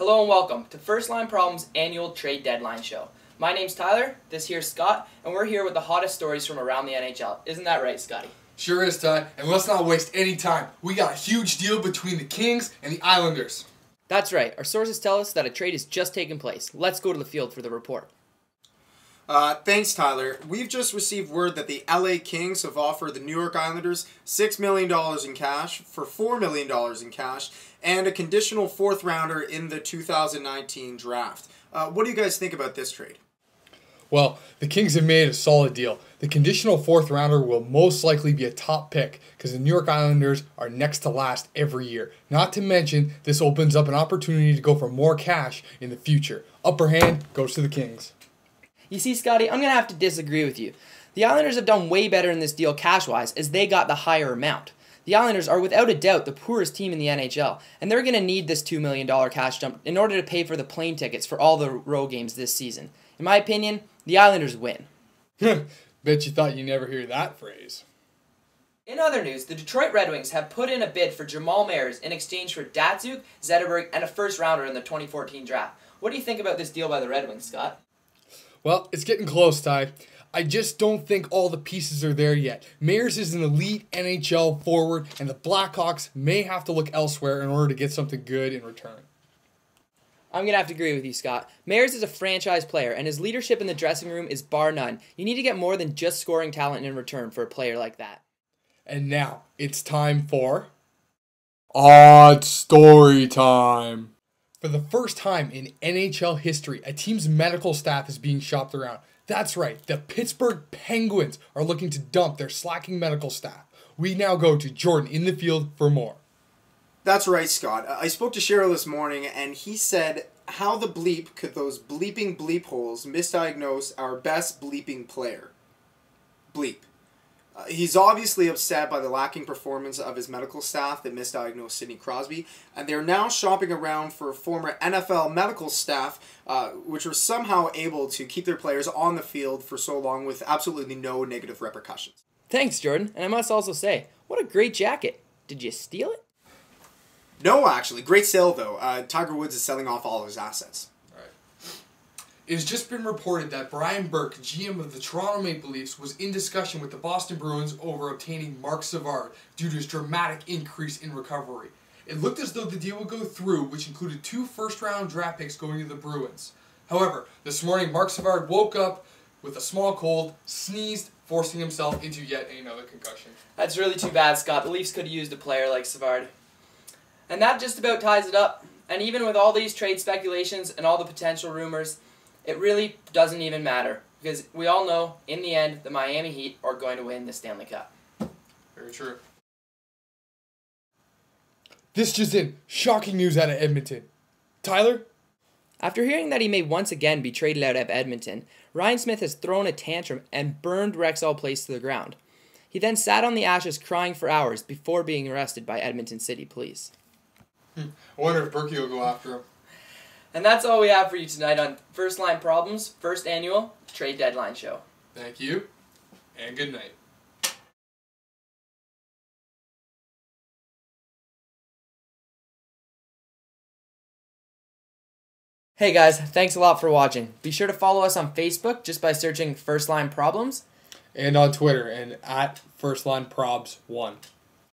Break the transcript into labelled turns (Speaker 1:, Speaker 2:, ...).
Speaker 1: Hello and welcome to First Line Problems annual trade deadline show. My name's Tyler, this here's Scott, and we're here with the hottest stories from around the NHL. Isn't that right, Scotty?
Speaker 2: Sure is, Ty, and let's not waste any time. We got a huge deal between the Kings and the Islanders.
Speaker 1: That's right. Our sources tell us that a trade has just taken place. Let's go to the field for the report.
Speaker 3: Thanks, Tyler. We've just received word that the LA Kings have offered the New York Islanders $6 million in cash for $4 million in cash and a conditional fourth rounder in the 2019 draft. What do you guys think about this trade?
Speaker 2: Well, the Kings have made a solid deal. The conditional fourth rounder will most likely be a top pick because the New York Islanders are next to last every year. Not to mention, this opens up an opportunity to go for more cash in the future. Upper hand goes to the Kings.
Speaker 1: You see, Scotty, I'm going to have to disagree with you. The Islanders have done way better in this deal cash-wise as they got the higher amount. The Islanders are without a doubt the poorest team in the NHL, and they're going to need this $2 million cash jump in order to pay for the plane tickets for all the road games this season. In my opinion, the Islanders win.
Speaker 2: Bet you thought you'd never hear that phrase.
Speaker 1: In other news, the Detroit Red Wings have put in a bid for Jamal Mayers in exchange for Datsuk, Zetterberg, and a first-rounder in the 2014 draft. What do you think about this deal by the Red Wings, Scott?
Speaker 2: Well, it's getting close, Ty. I just don't think all the pieces are there yet. Mayers is an elite NHL forward, and the Blackhawks may have to look elsewhere in order to get something good in return.
Speaker 1: I'm going to have to agree with you, Scott. Mayers is a franchise player, and his leadership in the dressing room is bar none. You need to get more than just scoring talent in return for a player like that.
Speaker 2: And now, it's time for Odd Story Time. For the first time in NHL history, a team's medical staff is being shopped around. That's right, the Pittsburgh Penguins are looking to dump their slacking medical staff. We now go to Jordan in the field for more.
Speaker 3: That's right, Scott. I spoke to Cheryl this morning, and he said, how the bleep could those bleeping bleep holes misdiagnose our best bleeping player? Bleep. He's obviously upset by the lacking performance of his medical staff that misdiagnosed Sidney Crosby, and they're now shopping around for former NFL medical staff, which were somehow able to keep their players on the field for so long with absolutely no negative repercussions.
Speaker 1: Thanks, Jordan. And I must also say, what a great jacket. Did you steal it?
Speaker 3: No, actually. Great sale, though. Tiger Woods is selling off all of his assets.
Speaker 2: It has just been reported that Brian Burke, GM of the Toronto Maple Leafs, was in discussion with the Boston Bruins over obtaining Mark Savard due to his dramatic increase in recovery. It looked as though the deal would go through, which included 2 first-round draft picks going to the Bruins. However, this morning Mark Savard woke up with a small cold, sneezed, forcing himself into yet another concussion.
Speaker 1: That's really too bad, Scott. The Leafs could have used a player like Savard. And that just about ties it up. And even with all these trade speculations and all the potential rumors, it really doesn't even matter, because we all know, in the end, the Miami Heat are going to win the Stanley Cup.
Speaker 2: Very true. This just in. Shocking news out of Edmonton. Tyler?
Speaker 1: After hearing that he may once again be traded out of Edmonton, Ryan Smith has thrown a tantrum and burned Rexall Place to the ground. He then sat on the ashes crying for hours before being arrested by Edmonton City Police.
Speaker 2: I wonder if Berkey will go after him.
Speaker 1: And that's all we have for you tonight on First Line Problems, first annual trade deadline show.
Speaker 2: Thank you, and good night.
Speaker 1: Hey guys, thanks a lot for watching. Be sure to follow us on Facebook just by searching First Line Problems.
Speaker 2: And on Twitter, and at FirstLineProbs1.